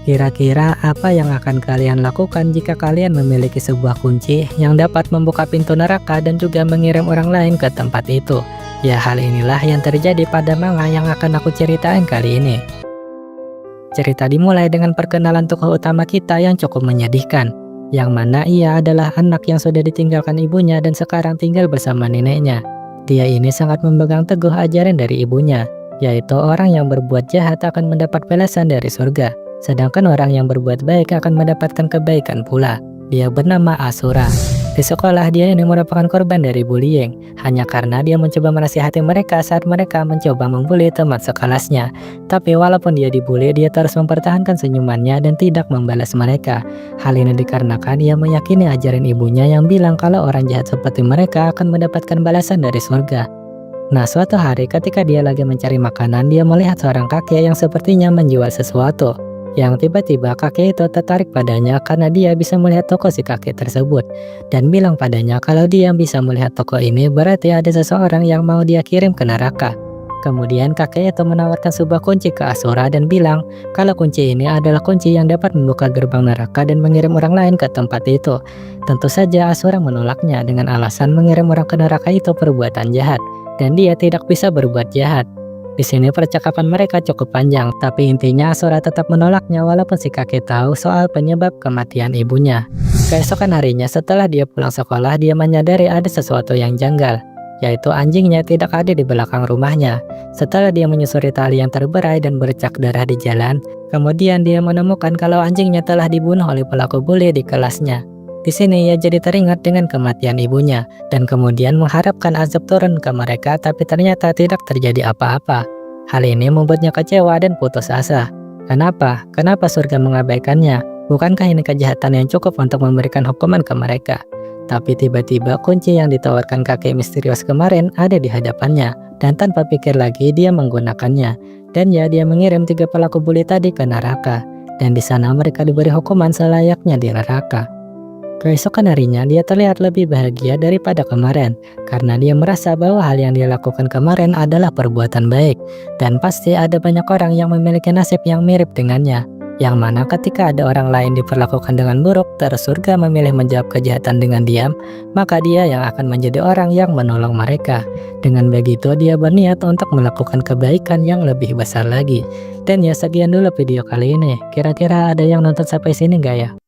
Kira-kira apa yang akan kalian lakukan jika kalian memiliki sebuah kunci yang dapat membuka pintu neraka dan juga mengirim orang lain ke tempat itu? Ya, hal inilah yang terjadi pada manga yang akan aku ceritain kali ini. Cerita dimulai dengan perkenalan tokoh utama kita yang cukup menyedihkan, yang mana ia adalah anak yang sudah ditinggalkan ibunya dan sekarang tinggal bersama neneknya. Dia ini sangat memegang teguh ajaran dari ibunya, yaitu orang yang berbuat jahat akan mendapat balasan dari surga, sedangkan orang yang berbuat baik akan mendapatkan kebaikan pula. Dia bernama Asura. Di sekolah dia ini merupakan korban dari bullying, hanya karena dia mencoba menasihati mereka saat mereka mencoba membuli teman sekelasnya. Tapi walaupun dia dibully, dia terus mempertahankan senyumannya dan tidak membalas mereka. Hal ini dikarenakan dia meyakini ajaran ibunya yang bilang kalau orang jahat seperti mereka akan mendapatkan balasan dari surga. Nah, suatu hari ketika dia lagi mencari makanan, dia melihat seorang kakek yang sepertinya menjual sesuatu. Yang tiba-tiba kakek itu tertarik padanya karena dia bisa melihat toko si kakek tersebut, dan bilang padanya kalau dia bisa melihat toko ini berarti ada seseorang yang mau dia kirim ke neraka. Kemudian kakek itu menawarkan sebuah kunci ke Asura dan bilang kalau kunci ini adalah kunci yang dapat membuka gerbang neraka dan mengirim orang lain ke tempat itu. Tentu saja Asura menolaknya dengan alasan mengirim orang ke neraka itu perbuatan jahat, dan dia tidak bisa berbuat jahat. Di sini percakapan mereka cukup panjang, tapi intinya Asura tetap menolaknya walaupun si kakek tahu soal penyebab kematian ibunya. Keesokan harinya setelah dia pulang sekolah, dia menyadari ada sesuatu yang janggal, yaitu anjingnya tidak ada di belakang rumahnya. Setelah dia menyusuri tali yang terberai dan bercak darah di jalan, kemudian dia menemukan kalau anjingnya telah dibunuh oleh pelaku bully di kelasnya. Di sini ia jadi teringat dengan kematian ibunya dan kemudian mengharapkan azab turun ke mereka, tapi ternyata tidak terjadi apa-apa. Hal ini membuatnya kecewa dan putus asa. Kenapa? Kenapa surga mengabaikannya? Bukankah ini kejahatan yang cukup untuk memberikan hukuman ke mereka? Tapi tiba-tiba kunci yang ditawarkan kakek misterius kemarin ada di hadapannya, dan tanpa pikir lagi dia menggunakannya. Dan ya, dia mengirim 3 pelaku bully tadi ke neraka, dan di sana mereka diberi hukuman selayaknya di neraka. Keesokan harinya dia terlihat lebih bahagia daripada kemarin karena dia merasa bahwa hal yang dia lakukan kemarin adalah perbuatan baik, dan pasti ada banyak orang yang memiliki nasib yang mirip dengannya, yang mana ketika ada orang lain diperlakukan dengan buruk terus surga memilih menjawab kejahatan dengan diam, maka dia yang akan menjadi orang yang menolong mereka. Dengan begitu dia berniat untuk melakukan kebaikan yang lebih besar lagi. Dan ya, sekian dulu video kali ini. Kira-kira ada yang nonton sampai sini nggak ya?